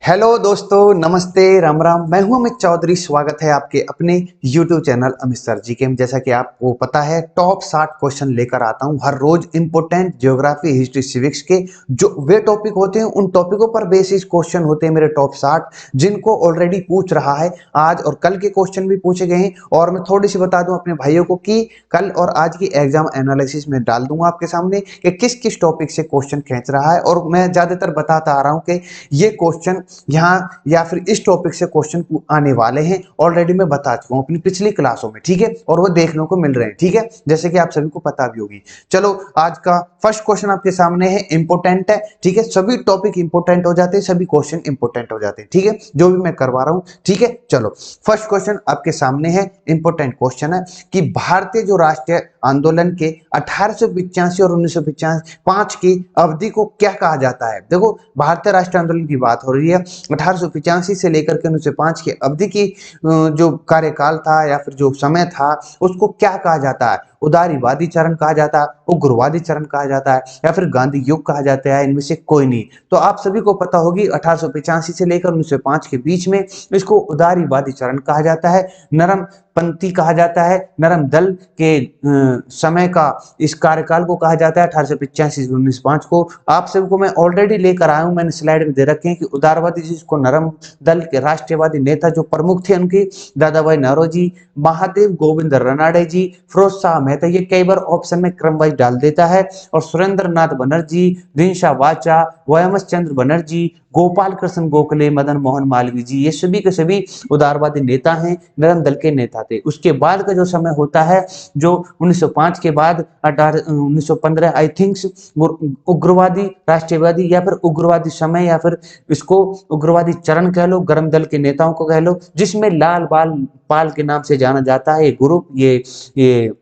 Hello दोस्तों, नमस्ते, राम राम। मैं हूं अमित चौधरी। स्वागत है आपके अपने YouTube चैनल अमित सर जी के। जैसा कि आपको पता है, टॉप 60 क्वेश्चन लेकर आता हूं हर रोज। इंपोर्टेंट ज्योग्राफी, हिस्ट्री, सिविक्स के जो वे टॉपिक होते हैं, उन टॉपिकों पर बेसिस क्वेश्चन होते हैं मेरे टॉप 60, जिनको ऑलरेडी पूछ रहा है। आज और कल के क्वेश्चन भी पूछे गए हैं। और मैं थोड़ी सी बता दूं अपने भाइयों को कि कल और आज की एग्जाम एनालिसिस में डाल दूंगा आपके सामने कि किस किस टॉपिक से क्वेश्चन खींच रहा है। और मैं ज्यादातर बताता आ रहा हूं कि ये क्वेश्चन यहाँ या फिर इस टॉपिक से क्वेश्चन आने वाले हैं। ऑलरेडी मैं बता चुका हूँ अपनी पिछली क्लासों में, ठीक है, और वो देखने को मिल रहे हैं, ठीक है, जैसे कि आप सभी को पता भी होगी। चलो, आज का फर्स्ट क्वेश्चन आपके सामने है, इंपोर्टेंट है, ठीक है। सभी टॉपिक इंपोर्टेंट हो जाते हैं, सभी क्वेश्चन इंपोर्टेंट हो जाते हैं, ठीक है, जो भी मैं करवा रहा हूँ, ठीक है। चलो, फर्स्ट क्वेश्चन आपके सामने है, इंपोर्टेंट क्वेश्चन है कि भारतीय जो राष्ट्रीय आंदोलन के 1885 और 1905 की अवधि को क्या कहा जाता है। देखो, भारतीय राष्ट्रीय आंदोलन की बात हो रही है। 1885 से लेकर के 1905 की अवधि की जो कार्यकाल था या फिर जो समय था, उसको क्या कहा जाता है। उदारीवादी चरण कहा जाता है, उग्रवादी चरण कहा जाता है, या फिर गांधी युग कहा जाता है। इनमें से कोई नहीं। तो आप सभी को पता होगी 1885 से लेकर 1905 के बीच में इसको उदारीवादी चरण कहा जाता है। नरम पंथी कहा जाता है। नरम दल के समय का इस कार्यकाल को कहा जाता है 1885 से 1905 को। आप सबको मैं ऑलरेडी लेकर आया हूं, मैंने स्लाइड में दे रखे हैं कि उदारवादी जिसको नरम दल के राष्ट्रवादी नेता जो प्रमुख थे उनके दादा भाई नौरोजी, महादेव गोविंद रनाडे जी, फिरोज शाह मेहता, ये कई बार ऑप्शन में क्रम वाइज डाल देता है। और सुरेंद्र नाथ बनर्जी, दिनशा वाचा, वयमस चंद्र बनर्जी, गोपाल कृष्ण गोखले, मदन मोहन मालवीय जी, ये सभी के सभी उदारवादी नेता हैं, नरम दल के नेता थे। उसके बाद का जो समय होता है, जो 1905 के बाद 1915 आई थिंक उग्रवादी राष्ट्रवादी या फिर उग्रवादी समय या फिर इसको उग्रवादी चरण कह लो, गरम दल के नेताओं को कह लो, जिसमें लाल बाल पाल के नाम से जाना जाता है ये ग्रुप, ये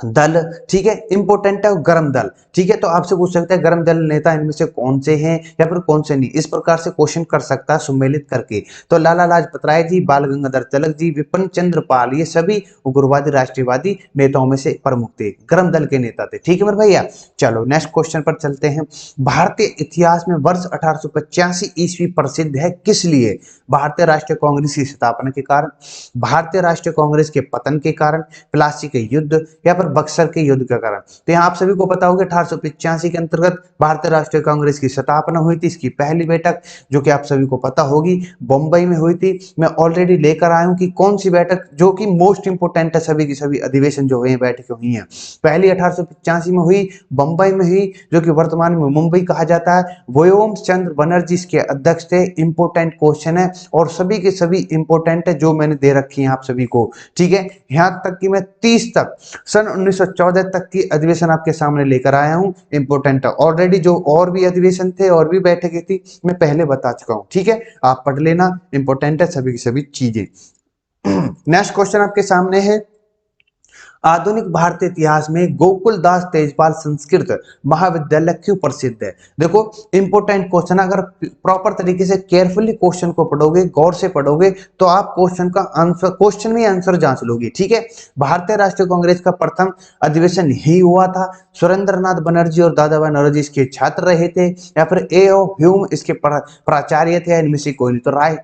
दल, ठीक है। इंपोर्टेंट है गरम दल, ठीक है। तो आपसे पूछ सकते हैं गरम दल नेता इनमें से कौन से हैं या फिर कौन से नहीं, इस प्रकार से क्वेश्चन कर सकता है सुमेलित करके। तो लाला लाजपत राय जी, बाल गंगाधर तिलक जी, विपिन चंद्र पाल, ये सभी उग्रवादी राष्ट्रवादी नेताओं में से प्रमुख थे, गरम दल के नेता थे, ठीक है मेरे भैया। चलो, नेक्स्ट क्वेश्चन पर चलते हैं। भारतीय इतिहास में वर्ष 1885 ईस्वी प्रसिद्ध है किस लिए। भारतीय राष्ट्रीय कांग्रेस की स्थापना के कारण, भारतीय राष्ट्रीय कांग्रेस के पतन के कारण, प्लासी के युद्ध, या फिर बक्सर के युद्ध के कारण। तो यहाँ आप सभी को पता होगा 1885 के अंतर्गत भारतीय राष्ट्रीय कांग्रेस की स्थापना हुई थी। इसकी पहली बैठक, जो कि आप सभी को पता होगी, बम्बई में हुई थी। मैं ऑलरेडी लेकर आया हूं कि कौन सी बैठक जो कि मोस्ट इंपोर्टेंट है, सभी की सभी अधिवेशन जो हुए बैठकें हुई हैं। पहली 1885 में हुई, बम्बई में हुई, जो कि वर्तमान में मुंबई कहा जाता है। व्योम चंद्र बनर्जी इसके अध्यक्ष थे। इंपोर्टेंट क्वेश्चन है और सभी के सभी इंपोर्टेंट है जो मैंने दे रखी है आप सभी को, ठीक है। यहां तक कि मैं 30 तक सन 1914 तक की अधिवेशन आपके सामने लेकर आया हूं। इंपोर्टेंट है ऑलरेडी, जो और भी अधिवेशन थे और भी बैठकें थी मैं पहले बता चुका हूं, ठीक है। आप पढ़ लेना, इंपोर्टेंट है सभी की सभी चीजें। नेक्स्ट क्वेश्चन आपके सामने है, आधुनिक भारतीय इतिहास में गोकुलदास तेजपाल संस्कृत महाविद्यालय क्यों प्रसिद्ध है। देखो, इंपोर्टेंट क्वेश्चन, अगर प्रॉपर तरीके से केयरफुली क्वेश्चन को पढ़ोगे, गौर से पढ़ोगे, तो आप क्वेश्चन का आंसर, क्वेश्चन में आंसर जांच लोगे, ठीक है। भारतीय राष्ट्रीय कांग्रेस का प्रथम अधिवेशन ही हुआ था। सुरेंद्र नाथ बनर्जी और दादा भाई नौरोजी इसके छात्र रहे थे, या फिर ए ओ ह्यूम इसके प्राचार्य थे, इनमें से कोई नहीं। तो राय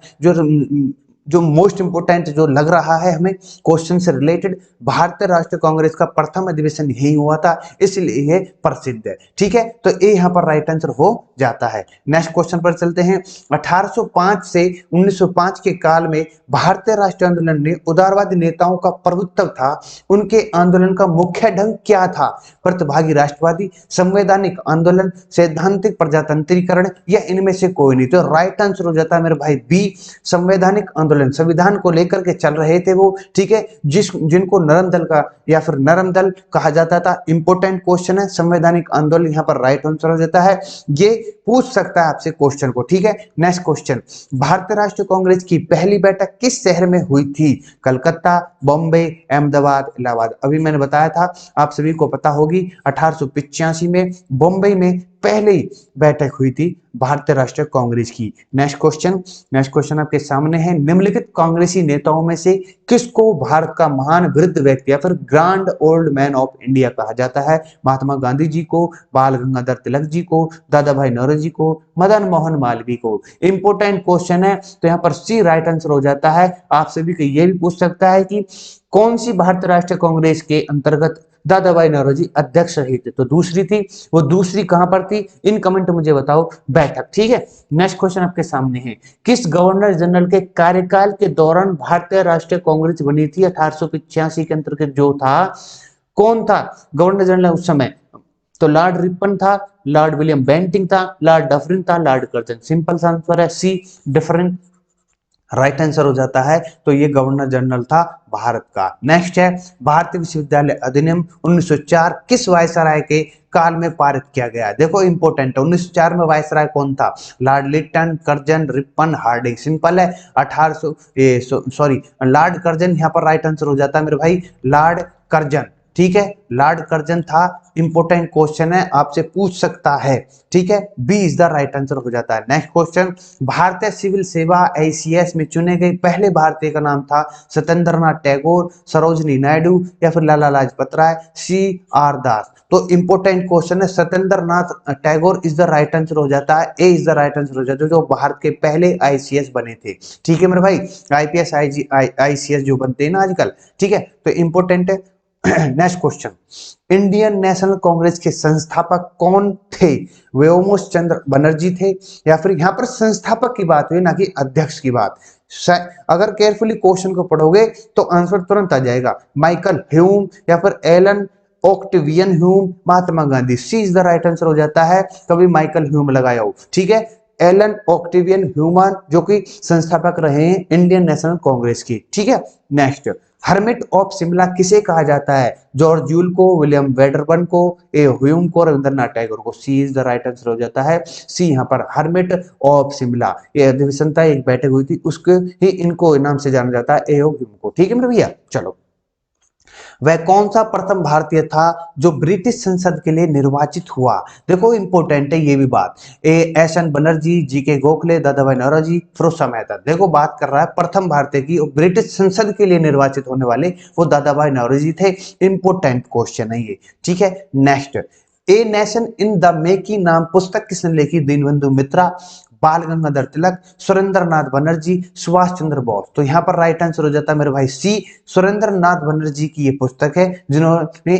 जो मोस्ट इंपोर्टेंट जो लग रहा है हमें क्वेश्चन से रिलेटेड, भारतीय राष्ट्रीय कांग्रेस का प्रथम अधिवेशन यही हुआ था, इसलिए ये प्रसिद्ध है, ठीक है। तो ये यहाँ पर राइट आंसर हो जाता है। नेक्स्ट क्वेश्चन पर चलते हैं। 1805 से 1905 के काल में भारतीय राष्ट्रीय आंदोलन में उदारवादी नेताओं का प्रभुत्व था। उनके आंदोलन का मुख्य ढंग क्या था। प्रतिभागी राष्ट्रवादी, संवैधानिक आंदोलन, सैद्धांतिक प्रजातंत्रीकरण, या इनमें से कोई नहीं। तो राइट आंसर हो जाता है मेरे भाई बी, संवैधानिक आंदोलन। संविधान को लेकर के चल रहे थे वो, ठीक है, जिनको नरम दल का या फिर नरम दल कहा जाता था। इंपोर्टेंट क्वेश्चन है, संवैधानिक आंदोलन यहाँ पर राइट आंसर हो जाता है। ये पूछ सकता है आपसे क्वेश्चन को, ठीक है। नेक्स्ट क्वेश्चन, भारतीय राष्ट्रीय कांग्रेस की पहली बैठक किस शहर में हुई थी। कलकत्ता, बॉम्बे, अहमदाबाद, इलाहाबाद। अभी मैंने बताया था, आप सभी को पता होगी 1885 में बॉम्बे में पहली बैठक हुई थी भारतीय राष्ट्रीय कांग्रेस की। नेक्स्ट क्वेश्चन आपके सामने है, निम्नलिखित कांग्रेसी नेताओं में से किसको भारत का महान वृद्ध व्यक्ति या फिर grand old man of India कहा जाता है? महात्मा गांधी जी को, बाल गंगाधर तिलक जी को, दादा भाई नौरोजी को, मदन मोहन मालवीय को? इंपोर्टेंट क्वेश्चन है, तो यहाँ पर सी राइट आंसर हो जाता है। आपसे भी ये भी पूछ सकता है कि कौन सी भारतीय राष्ट्रीय कांग्रेस के अंतर्गत दादा भाई नौरोजी अध्यक्ष रहे थे? तो दूसरी थी। वो दूसरी कहां पर थी? इन कमेंट मुझे बताओ बैठक। ठीक है, नेक्स्ट क्वेश्चन आपके सामने है, किस गवर्नर जनरल के कार्यकाल के दौरान भारतीय राष्ट्रीय कांग्रेस बनी थी 1885 के अंतर्गत जो था? कौन था गवर्नर जनरल उस समय? तो लॉर्ड रिपन था, लॉर्ड विलियम बेंटिंग था, लॉर्ड डफरिन था, लॉर्ड कर्जन। सिंपल सा आंसर है सी डिफरेंट राइट आंसर हो जाता है। तो ये गवर्नर जनरल था भारत का। नेक्स्ट है, भारतीय विश्वविद्यालय अधिनियम 1904 किस वायसराय के काल में पारित किया गया? देखो इंपोर्टेंट है, 1904 में वायसराय कौन था? Lord Lytton, Curzon, Ripon, Hardinge. Simple है, 1800 सॉरी लॉर्ड कर्जन यहाँ पर राइट आंसर हो जाता है मेरे भाई, लॉर्ड कर्जन। ठीक है, लॉर्ड कर्जन था। इंपोर्टेंट क्वेश्चन है, आपसे पूछ सकता है। ठीक है, B is the right answer हो जाता है। नेक्स्ट क्वेश्चन, भारतीय सिविल सेवा ACS में चुने गए पहले भारतीय का नाम था सत्येंद्रनाथ टैगोर, सरोजनी नायडू या फिर लाला लाजपत राय, CR दास? तो इंपोर्टेंट क्वेश्चन है, Satyendranath Tagore is the right answer हो जाता है। A is the right answer हो जाता है, जो भारत के पहले ICS बने थे। ठीक है मेरे भाई, IPS ICS जो बनते हैं ना आजकल। ठीक है, तो इंपोर्टेंट है। Next question, Indian national Congress के संस्थापक कौन थे? व्योमकेश चंद्र बनर्जी थे, या फिर यहाँ पर संस्थापक की बात हुई ना कि अध्यक्ष की बात। अगर केयरफुली क्वेश्चन को पढ़ोगे तो आंसर तुरंत आ जाएगा, माइकल ह्यूम या फिर Allan Octavian Hume, Mahatma Gandhi. C is the right answer हो जाता है, कभी माइकल ह्यूम लगाया हो। ठीक है, एलन ऑक्टेवियन ह्यूमन जो कि संस्थापक रहे हैं इंडियन नेशनल कांग्रेस की। ठीक है, नेक्स्ट, हर्मिट ऑफ शिमला किसे कहा जाता है? जॉर्ज यूल को, विलियम वेडरबर्न को, ए ह्यूम को, रविंद्रनाथ टैगोर को? सी इज द राइट आंसर हो जाता है, सी यहाँ पर हर्मिट ऑफ शिमला। ये अधिवेशन था, एक बैठक हुई थी, उसके ही इनको नाम से जाना जाता है, ए ह्यूम को। ठीक है मेरे भैया, चलो। वह कौन सा प्रथम भारतीय था जो ब्रिटिश संसद के लिए निर्वाचित हुआ? देखो इंपोर्टेंट है ये भी बात। SN बनर्जी, GK गोखले, दादा भाई नौरोजी, फिरोज मेहता। देखो बात कर रहा है प्रथम भारतीय की, ब्रिटिश संसद के लिए निर्वाचित होने वाले वो दादा भाई नौरोजी थे। इंपोर्टेंट क्वेश्चन है ये। ठीक है, next, a nation in the making नाम पुस्तक किसने लिखी? दीनबंधु मित्रा, बाल गंगाधर तिलक, सुरेंद्रनाथ बनर्जी, सुभाष चंद्र बोस? तो यहाँ पर राइट आंसर हो जाता है मेरे भाई सी, सुरेंद्रनाथ बनर्जी की ये पुस्तक है जिन्होंने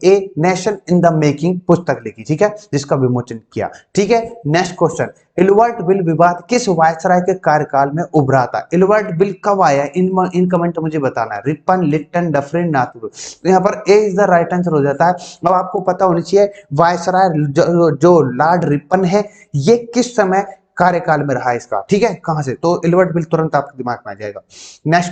a nation in the making पुस्तक लिखी। ठीक है, जिसका विमोचन किया। ठीक है, नेक्स्ट क्वेश्चन, एल्बर्ट बिल विवाद किस वायसराय के कार्यकाल में उभरा था? एल्बर्ट बिल कब आया? इन कमेंट मुझे बताना है। रिपन, लिप्टन, डफरिन, नाथुर? तो यहाँ पर ए इज द राइट आंसर हो जाता है। अब आपको पता होनी चाहिए वायसराय जो लॉर्ड रिपन है ये किस समय कार्यकाल में रहा इसका। ठीक है, कहां से? तो एल्बर्ट बिल तुरंत आपके दिमाग में आ जाएगा। नेक्स्ट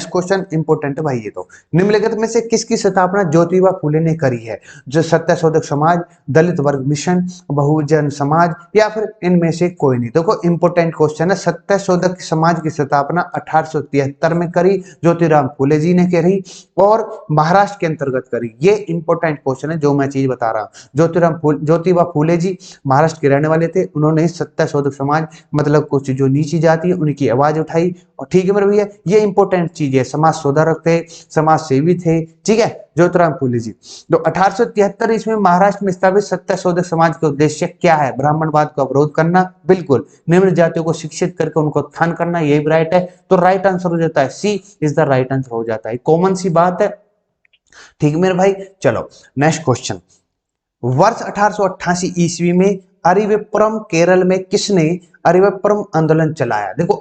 क्वेश्चन इंपोर्टेंट है भाई ये तो। निम्नलिखित में से किसकी स्थापना ज्योतिबा फूले ने करी है? जो सत्यशोधक समाज, दलित वर्ग मिशन, बहुजन समाज, या फिर इनमें से कोई नहीं? देखो इंपोर्टेंट क्वेश्चन है, सत्यशोधक समाज की स्थापना 1873 में करी, ज्योतिराव फूले जी ने करी और महाराष्ट्र के अंतर्गत करी। ये इंपोर्टेंट क्वेश्चन है जो मैं चीज बता रहा हूँ। ज्योतिबा फूले जी महाराष्ट्र के रहने वाले थे, उन्होंने सत्यशोधक समाज मतलब कुछ जो नीची जाति है उनकी आवाज उठाई। और ठीक है मेरे भैया, ये इंपोर्टेंट चीज है, समाज सुधारक थे, समाज सेवी थे। ठीक है, ज्योतिराव फूले जी। तो 1873 ईस्वी में महाराष्ट्र में स्थापित सत्यशोधक समाज का उद्देश्य क्या है? ब्राह्मणवाद का विरोध करना, बिल्कुल। निम्न जातियों को शिक्षित करके उनको उत्थान करना, यही राइट है। तो राइट आंसर हो जाता है सी इज द राइट आंसर हो जाता है, कॉमन सी बात है। ठीक है मेरे भाई, चलो नेक्स्ट क्वेश्चन, वर्ष 1888 ईस्वी में अरिविपुरम केरल में किसने अरिविपुरम आंदोलन चलाया? देखो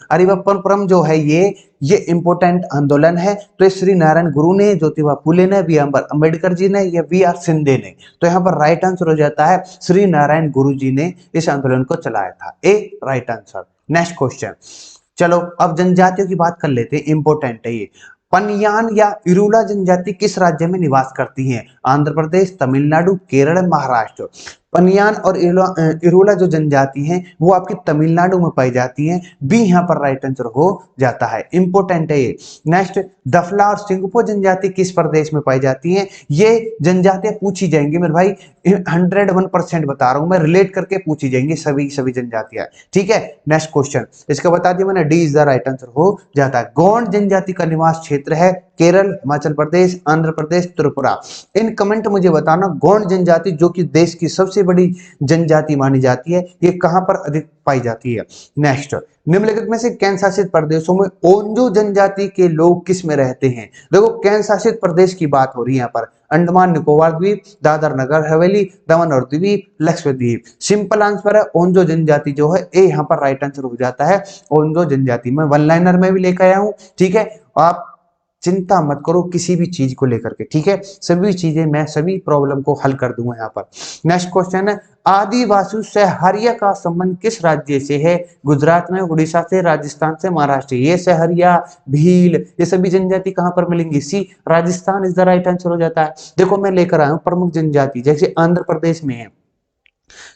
अरिविपुरम जो है ये इंपोर्टेंट आंदोलन है। तो श्री नारायण गुरु ने, ज्योतिबा फूले ने, BR अम्बेडकर जी ने या VR सिंधे ने? तो यहाँ पर राइट आंसर हो जाता है श्री नारायण गुरु जी ने इस आंदोलन को चलाया था, ए राइट आंसर। नेक्स्ट क्वेश्चन, चलो अब जनजातियों की बात कर लेते हैं, इंपोर्टेंट है ये। पनियान या इरूला जनजाति किस राज्य में निवास करती हैं? आंध्र प्रदेश, तमिलनाडु, केरल, महाराष्ट्र? पनियान और इरोला जो जनजाति हैं वो आपकी तमिलनाडु में पाई जाती हैं। बी यहाँ पर राइट आंसर हो जाता है, इंपोर्टेंट है ये। नेक्स्ट, दफला और सिंगपो जनजाति किस प्रदेश में पाई जाती हैं? ये जनजातियां पूछी जाएंगी मेरे भाई, 101% बता रहा हूं मैं, रिलेट करके पूछी जाएंगी सभी सभी जनजातियां, ठीक है। नेक्स्ट क्वेश्चन, इसका बता दिया मैंने, D is the right answer हो जाता है। गोंड जनजाति का निवास क्षेत्र है केरल, हिमाचल प्रदेश, आंध्र प्रदेश, त्रिपुरा। इन कमेंट मुझे बताना, गोंड जनजाति जो कि देश की सबसे बड़ी जनजाति मानी जाती है, ये कहां पर अधिक पाई जाती है? नेक्स्ट, निम्नलिखित में से केंद्र शासित प्रदेशों में ओंजो जनजाति के लोग किस में रहते हैं? देखो केंद्र शासित प्रदेश की बात हो रही है यहाँ पर, अंडमान निकोबार द्वीप, दादर नगर हवेली, दमन और द्वीप, लक्षद्वीप। सिंपल आंसर है ओंजो जनजाति जो है, ए यहाँ पर राइट आंसर हो जाता है, ओंजो जनजाति। मैं वन लाइनर में भी लेकर आया हूं, ठीक है। आप चिंता मत करो किसी भी चीज को लेकर के, ठीक है, सभी चीजें मैं सभी प्रॉब्लम को हल कर दूंगा यहाँ पर। नेक्स्ट क्वेश्चन है, आदिवासी सहरिया का संबंध किस राज्य से है? गुजरात में, उड़ीसा से, राजस्थान से, महाराष्ट्र। ये सहरिया, भील, ये सभी जनजाति कहां पर मिलेंगी? C, Rajasthan is the right answer हो जाता है। देखो मैं लेकर आया हूं प्रमुख जनजाति, जैसे आंध्र प्रदेश में है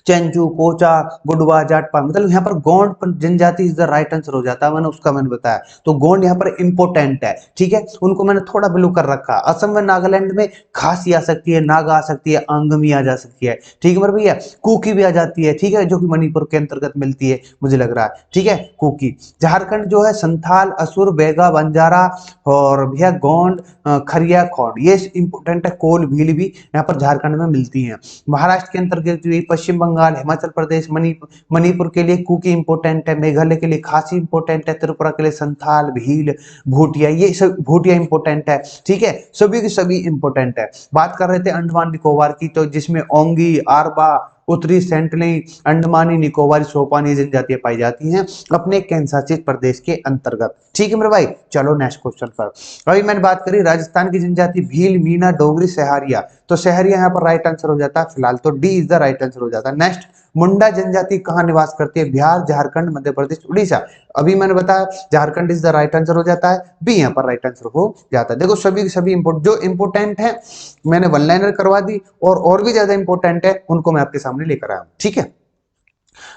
चेंचू, कोचा, गुडवा, जाटपा, मतलब यहाँ पर गोंड जनजाति इज द राइट आंसर हो जाता है, मैंने बताया। तो गोंड यहाँ पर इंपोर्टेंट है, ठीक है, उनको मैंने थोड़ा ब्लू कर रखा। असम में, नागालैंड में खासी आ सकती है, नागा आ सकती है, आंगमी आ जा सकती है, ठीक है मेरे भैया, कुकी भी आ जाती है, ठीक है, जो कि मणिपुर के अंतर्गत मिलती है मुझे लग रहा है, ठीक है, कुकी। झारखंड जो है संथाल, असुर, बेगा, बंजारा और भैया गोंड, खरिया, खोंड, ये इंपोर्टेंट है। कोल, भील भी यहाँ पर झारखंड में मिलती है। महाराष्ट्र के अंतर्गत पश्चिम बंगाल, हिमाचल प्रदेश, मणिपुर के लिए कुकी इंपोर्टेंट है, मेघालय के लिए खासी इंपोर्टेंट है, त्रिपुरा के लिए संथाल, भील, भूटिया, ये सब भूटिया इंपोर्टेंट है, ठीक है, सभी की सभी इंपोर्टेंट है। बात कर रहे थे अंडमान निकोबार की, तो जिसमें ओंगी, आरबा, उत्तरी सेंटली, अंडमानी निकोबारी, सोपानी जनजातियां पाई जाती हैं अपने केंद्र शासित प्रदेश के अंतर्गत, ठीक है मेरे भाई। चलो नेक्स्ट क्वेश्चन पर। अभी मैंने बात करी राजस्थान की जनजाति भील, मीना, डोगरी, सहरिया, तो सहरिया यहाँ पर राइट आंसर हो जाता है फिलहाल, तो D is the right answer हो जाता है। नेक्स्ट, मुंडा जनजाति कहाँ निवास करती है? बिहार, झारखंड, मध्य प्रदेश, उड़ीसा। अभी मैंने बताया Jharkhand is the right answer हो जाता है, बी यहाँ पर राइट आंसर हो जाता है। देखो सभी सभी जो इंपोर्टेंट है मैंने वन लाइनर करवा दी, और भी ज्यादा इंपोर्टेंट है उनको मैं आपके सामने लेकर आया हूं, ठीक है।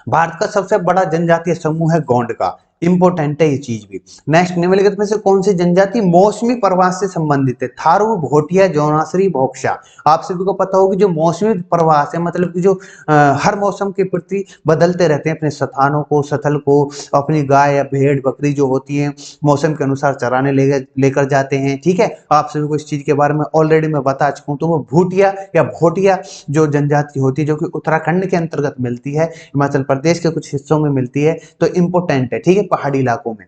भारत का सबसे बड़ा जनजातीय समूह है गोंड का, इंपोर्टेंट है ये चीज भी। नेक्स्ट, निम्नलिखित में से कौन सी जनजाति मौसमी प्रवास से संबंधित है? थारू, भोटिया, जौनासरी, भोक्शा। आप सभी को पता होगी जो मौसमी प्रवास है, मतलब कि जो हर मौसम के प्रति बदलते रहते हैं अपने स्थानों को, स्थल को, अपनी गाय या भेड़ बकरी जो होती है मौसम के अनुसार चराने लेकर जाते हैं, ठीक है। आप सभी को इस चीज के बारे में ऑलरेडी मैं बता चुका हूं। तो वो भूटिया या भोटिया जो जनजाति होती है, जो कि उत्तराखंड के अंतर्गत मिलती है, हिमाचल प्रदेश के कुछ हिस्सों में मिलती है, तो इंपोर्टेंट है, ठीक है, पहाड़ी इलाकों में।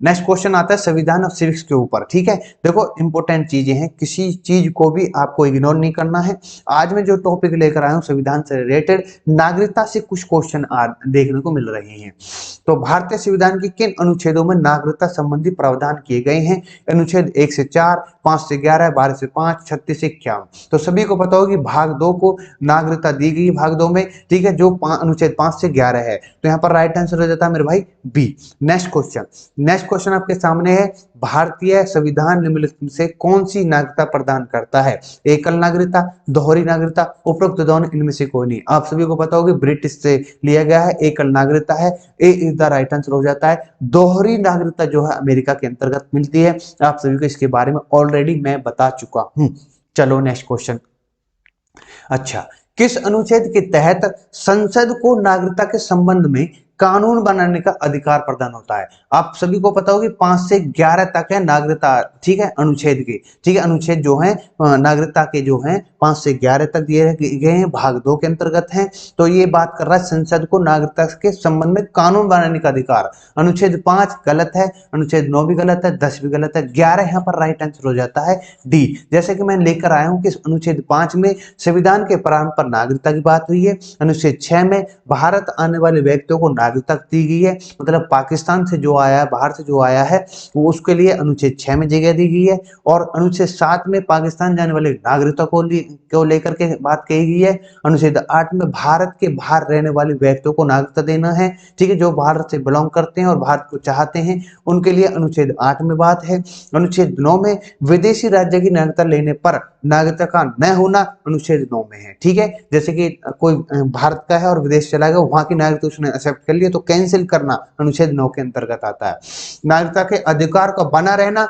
नेक्स्ट क्वेश्चन आता है संविधान और सिविक्स के ऊपर, ठीक है। देखो इंपोर्टेंट चीजें हैं, किसी चीज को भी आपको इग्नोर नहीं करना है। आज मैं जो टॉपिक लेकर आया हूं संविधान से रिलेटेड, नागरिकता से कुछ क्वेश्चन देखने को मिल रहे हैं। तो भारतीय संविधान के किन अनुच्छेदों में नागरिकता संबंधी प्रावधान किए गए हैं? अनुच्छेद 1 से 4, 5 से 11, 12 से 5, 36 से 51। तो सभी को पता होगी भाग 2 को नागरिकता दी गई भाग 2 में, ठीक है, जो अनुच्छेद 5 से 11 है, तो यहाँ पर राइट आंसर हो जाता है मेरे भाई बी। नेक्स्ट क्वेश्चन आपके सामने है, भारतीय संविधान निम्नलिखित में से कौन सी नागरिकता प्रदान करता है? एकल नागरिकता, दोहरी नागरिकता, उपरोक्त दोनों इनमें से कोई नहीं। आप सभी को पता होगी ब्रिटिश से लिया गया है, एकल नागरिकता है, A is the right answer हो जाता है। दोहरी नागरिकता जो है अमेरिका के अंतर्गत मिलती है, आप सभी को इसके बारे में ऑलरेडी मैं बता चुका हूं। चलो नेक्स्ट क्वेश्चन। अच्छा, किस अनुच्छेद के तहत संसद को नागरिकता के संबंध में कानून बनाने का अधिकार प्रदान होता है? आप सभी को पता होगी 5 से 11 तक है नागरिकता, ठीक है, अनुच्छेद के, ठीक है, अनुच्छेद जो है नागरिकता के जो है 5 से 11 तक दिए गए हैं, भाग 2 के अंतर्गत हैं। तो ये बात कर रहा है संसद को नागरिकता के संबंध में कानून बनाने का अधिकार। अनुच्छेद 5 गलत है, अनुच्छेद 9 भी गलत है, 10 भी गलत है, 11 यहाँ पर राइट आंसर हो जाता है डी। जैसे कि मैं लेकर आया हूं कि अनुच्छेद 5 में संविधान के प्रारंभ पर नागरिकता की बात हुई है, अनुच्छेद 6 में भारत आने वाले व्यक्तियों को नागरिकता दी गई है, मतलब पाकिस्तान से जो आया है, बाहर से जो आया है, वो उसके लिए अनुच्छेद 6 में जगह दी गई है। और अनुच्छेद 7 में पाकिस्तान जाने वाले नागरिकता को लेकर के बात कही गई है। अनुच्छेद 8 में भारत के बाहर रहने वाले व्यक्तियों को नागरिकता देना है, ठीक है, जो भारत से बिलोंग करते हैं और भारत को चाहते हैं उनके लिए अनुच्छेद 8 में बात है। अनुच्छेद 9 में विदेशी राज्य की नागरिकता लेने पर नागरिकता का न होना अनुच्छेद 9 में है। ठीक है, जैसे कि कोई भारत का है और विदेश चला गया, वहां की नागरिकता उसने एक्सेप्ट कर लिया तो कैंसिल करना अनुच्छेद 9 के अंतर्गत आता है। नागरिकता के अधिकार का बना रहना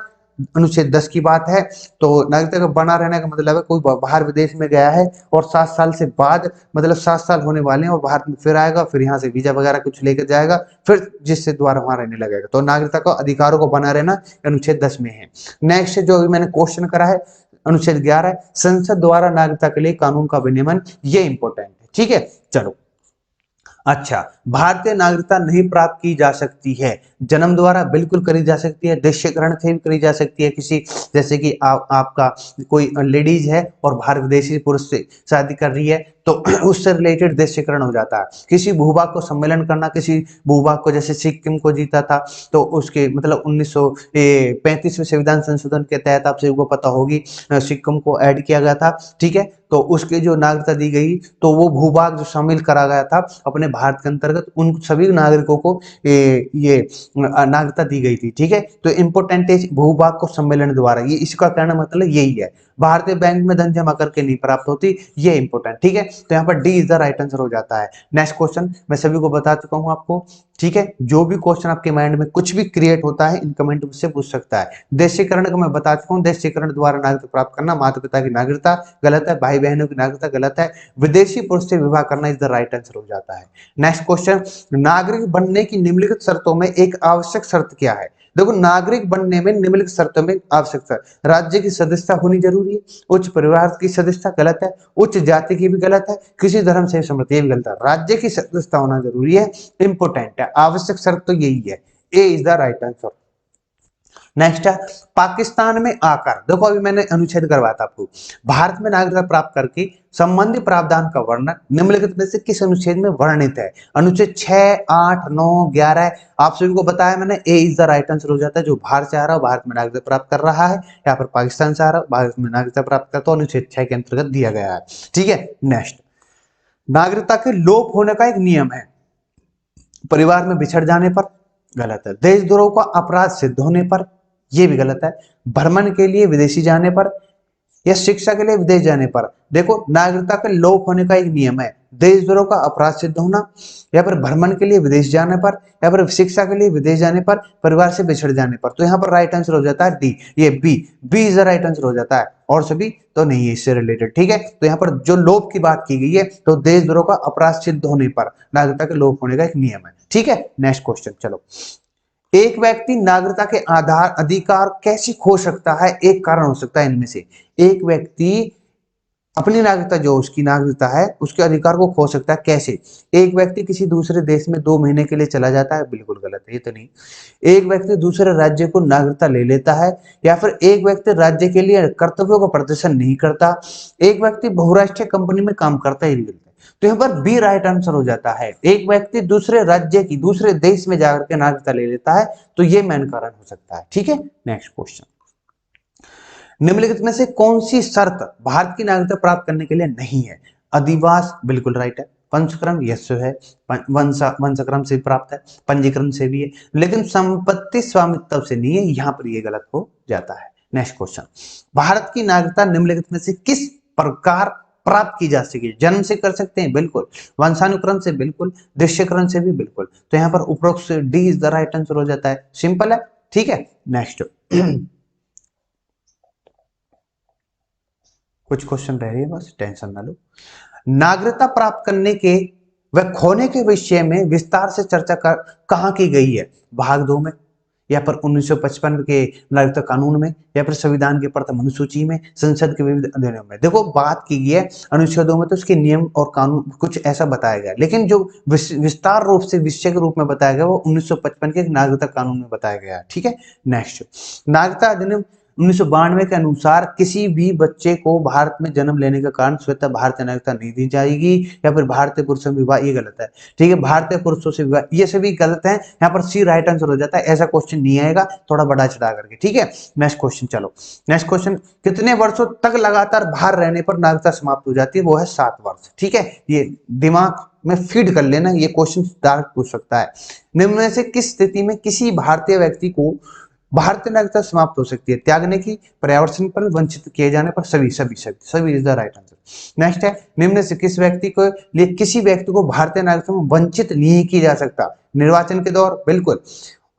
अनुच्छेद 10 की बात है। तो नागरिकता का बना रहने का मतलब है कोई बाहर विदेश में गया है और 7 साल से बाद, मतलब 7 साल होने वाले हैं और भारत में फिर आएगा, फिर यहाँ से वीजा वगैरह कुछ लेकर जाएगा, फिर जिससे द्वारा वहां रहने लगेगा, तो नागरिकता का अधिकारों को बना रहना अनुच्छेद 10 में है। नेक्स्ट जो अभी मैंने क्वेश्चन करा है अनुच्छेद 11 है, संसद द्वारा नागरिकता के लिए कानून का विनियमन, ये इंपॉर्टेंट है। ठीक है, चलो। अच्छा, भारतीय नागरिकता नहीं प्राप्त की जा सकती है जन्म द्वारा, बिल्कुल करी जा सकती है, देशीकरण से भी करी जा सकती है किसी, जैसे कि आपका कोई लेडीज है और बाहर विदेशी पुरुष से शादी कर रही है तो उससे रिलेटेड देशीकरण हो जाता है। किसी भूभाग को सम्मेलन करना, किसी भूभाग को, जैसे सिक्किम को जीता था तो उसके मतलब 1935 में संविधान संशोधन के तहत, आप सभी को पता होगी, सिक्किम को ऐड किया गया था। ठीक है, तो उसकी जो नागरिकता दी गई तो वो भूभाग जो शामिल करा गया था अपने भारत के अंतर्गत, उन सभी नागरिकों को ये नागरिकता दी गई थी। ठीक है, तो इंपोर्टेंट है भूभाग को सम्मेलन द्वारा, ये इसका कहना मतलब यही है। भारतीय बैंक में धन जमा करके नहीं प्राप्त होती, ये इंपोर्टेंट। ठीक है, तो यहाँ पर D is the right answer हो जाता है। नेक्स्ट क्वेश्चन मैं सभी को बता चुका हूं आपको। ठीक है, जो भी क्वेश्चन आपके माइंड में कुछ भी क्रिएट होता है इन कमेंट से पूछ सकता है। देशीकरण का मैं बता चुका हूं, देशीकरण द्वारा नागरिकता प्राप्त करना, माता पिता की नागरिकता गलत है, भाई बहनों की नागरिकता गलत है, विदेशी पुरुष से विवाह करना इज द राइट आंसर हो जाता है। नेक्स्ट क्वेश्चन, नागरिक बनने की निम्नलिखित शर्तों में एक आवश्यक शर्त क्या है? देखो, नागरिक बनने में निम्नलिखित शर्तों में आवश्यकता, राज्य की सदस्यता होनी जरूरी है, उच्च परिवार की सदस्यता गलत है, उच्च जाति की भी गलत है, किसी धर्म से संबंधित ये भी गलत है, राज्य की सदस्यता होना जरूरी है, इंपोर्टेंट है, आवश्यक शर्त तो यही है, A is the right answer. Next है, पाकिस्तान में आकर, देखो अभी मैंने अनुच्छेद करवाया था आपको, भारत में नागरिकता प्राप्त करके संबंधी प्रावधान का वर्णन निम्नलिखित में से किस अनुच्छेद में वर्णित है? अनुच्छेद 6, 8, 9, 11, आप सभी को बताया मैंने, ए इज द राइट आंसर हो जाता है। जो बाहर से आ रहा है भारत में नागरिकता प्राप्त कर रहा है, या फिर पाकिस्तान से आ रहा है भारत में नागरिकता प्राप्त करता है, अनुच्छेद 6 के अंतर्गत दिया गया है। ठीक है, नेक्स्ट, नागरिकता के लोप होने का एक नियम है, परिवार में बिछड़ जाने पर, गलत है, देशद्रोह का अपराध सिद्ध होने पर, यह भी गलत है, भ्रमण के लिए विदेशी जाने पर, या शिक्षा के लिए विदेश जाने पर। देखो, नागरिकता के लोप होने का एक नियम है, देशद्रोह का अपराध सिद्ध होना, या फिर भ्रमण के लिए विदेश जाने पर, या फिर शिक्षा के लिए विदेश जाने पर, परिवार से बिछड़ जाने पर। तो यहाँ पर राइट आंसर हो जाता है डी, ये B, B is the right answer हो जाता है, और सभी तो नहीं है इससे रिलेटेड। ठीक है, तो यहाँ पर जो लोप की बात की गई है तो देशद्रोह का अपराध सिद्ध होने पर नागरिकता के लोप होने का एक नियम है। ठीक है, नेक्स्ट क्वेश्चन चलो। एक व्यक्ति नागरिकता के आधार अधिकार कैसे खो सकता है? एक कारण हो सकता है इनमें से, एक व्यक्ति अपनी नागरिकता, जो उसकी नागरिकता है उसके अधिकार को खो सकता है, कैसे? एक व्यक्ति किसी दूसरे देश में 2 महीने के लिए चला जाता है, बिल्कुल गलत है, ये तो नहीं। एक व्यक्ति दूसरे राज्य को नागरिकता ले लेता है, या फिर एक व्यक्ति राज्य के लिए कर्तव्यों का प्रदर्शन नहीं करता, एक व्यक्ति बहुराष्ट्रीय कंपनी में काम करता ही नहीं। तो यहाँ पर बी राइट आंसर हो जाता है, एक व्यक्ति दूसरे राज्य की, दूसरे देश में जाकर के नागरिकता ले लेता है, तो ये मेन कारण हो सकता है। ठीक है, नेक्स्ट क्वेश्चन, निम्नलिखित में से कौन सी शर्त भारत की नागरिकता प्राप्त करने के लिए नहीं है? अधिवास, बिल्कुल राइट है, पंचक्रम यस है, वंशक्रम से प्राप्त है, पंजीकरण से भी है, लेकिन संपत्ति स्वामित्व से नहीं है, यहां पर ये गलत हो जाता है। नेक्स्ट क्वेश्चन, भारत की नागरिकता निम्नलिखित में से किस प्रकार प्राप्त की जा सके? जन्म से कर सकते हैं, बिल्कुल, वंशानुक्रम से बिल्कुल, दृश्यकरण से भी बिल्कुल, तो यहाँ पर उपरोक्त D is the right answer हो जाता है, सिंपल है। ठीक है, नेक्स्ट कुछ क्वेश्चन रह रही है, बस टेंशन ना लो। नागरिकता प्राप्त करने के व खोने के विषय में विस्तार से चर्चा कहां की गई है? भाग 2 में, या फिर 1955 के नागरिकता कानून में, या फिर संविधान की प्रथम अनुसूची में, संसद के विविध अध्ययनों में। देखो, बात की गई है अनुच्छेदों में तो उसके नियम और कानून कुछ ऐसा बताया गया, लेकिन जो विस्तार रूप से विषय के रूप में बताया गया वो 1955 के नागरिकता कानून में बताया गया है। ठीक है, नेक्स्ट, नागरिकता अधिनियम 1992 के अनुसार किसी भी बच्चे को भारत में जन्म लेने का कारण स्वतः भारतीय नागरिकता नहीं दी जाएगी, या फिर भारतीय पुरुषों से विवाह, ये गलत है। ठीक है, भारतीय पुरुषों से विवाह, ये सभी गलत है, यहाँ पर सी राइट आंसर हो जाता है, ऐसा क्वेश्चन नहीं आएगा, थोड़ा बड़ा चढ़ा करके। ठीक है, नेक्स्ट क्वेश्चन चलो। नेक्स्ट क्वेश्चन, कितने वर्षों तक लगातार बाहर रहने पर नागरिकता समाप्त हो जाती है? वो है 7 वर्ष। ठीक है, ये दिमाग में फीड कर लेना, ये क्वेश्चन डायरेक्ट पूछ सकता है। निम्न में से किस स्थिति में किसी भारतीय व्यक्ति को भारतीय नागरिकता समाप्त हो सकती है त्यागने की, पर्यावरण पर वंचित किए जाने पर, सभी सभी सभी सभी is the right answer. Next है, निम्न से किस व्यक्ति को लिए किसी व्यक्ति को भारतीय नागरिकता में वंचित नहीं किया जा सकता? निर्वाचन के दौर बिल्कुल,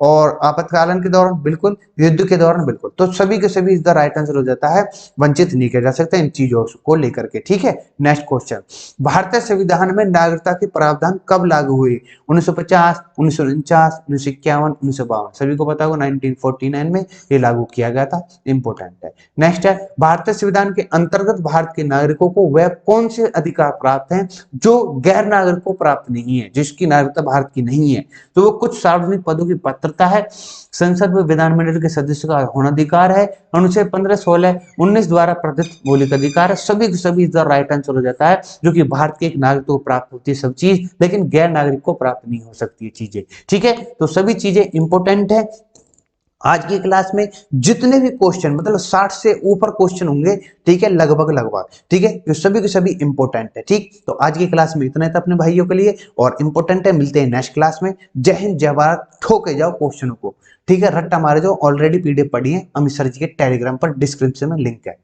और आपातकालन के दौरान बिल्कुल, युद्ध के दौरान बिल्कुल। तो सभी के सभी इसका राइट आंसर हो जाता है, वंचित नहीं किया जा सकता इन चीजों को लेकर के। ठीक है, नेक्स्ट क्वेश्चन, भारतीय संविधान में नागरिकता के प्रावधान कब लागू हुए? 1950, 1949, 1951, 1952। सभी को पता होगा 1949 में ये लागू किया गया था, इंपोर्टेंट है। नेक्स्ट है, भारतीय संविधान के अंतर्गत भारत के नागरिकों को वह कौन से अधिकार प्राप्त हैं जो गैर नागरिक को प्राप्त नहीं है, जिसकी नागरिकता भारत की नहीं है? तो वो कुछ सार्वजनिक पदों की पात्रता है, संसद में विधानमंडल के सदस्य का होना अधिकार है, अनुच्छेद 15, 16, 19 द्वारा प्रदत्त मौलिक अधिकार है। सभी के सभी इसका राइट आंसर हो जाता है, जो कि भारत के एक नागरिक को प्राप्त होती है सब चीज, लेकिन गैर नागरिक को प्राप्त नहीं हो सकती है चीजें। ठीक है, तो सभी चीजें इंपोर्टेंट है। आज की क्लास में जितने भी क्वेश्चन, मतलब 60 से ऊपर क्वेश्चन होंगे, ठीक है, लगभग लगभग, ठीक है, जो सभी के सभी इंपॉर्टेंट है। ठीक, तो आज की क्लास में इतना था अपने भाइयों के लिए, और इंपॉर्टेंट है। मिलते हैं नेक्स्ट क्लास में। जय हिंद, जय भारत। ठोके जाओ क्वेश्चनों को, ठीक है, रट्टा मारे जाओ। ऑलरेडी पीडीएफ पढ़ी है अमित सर जी के टेलीग्राम पर, डिस्क्रिप्शन में लिंक है।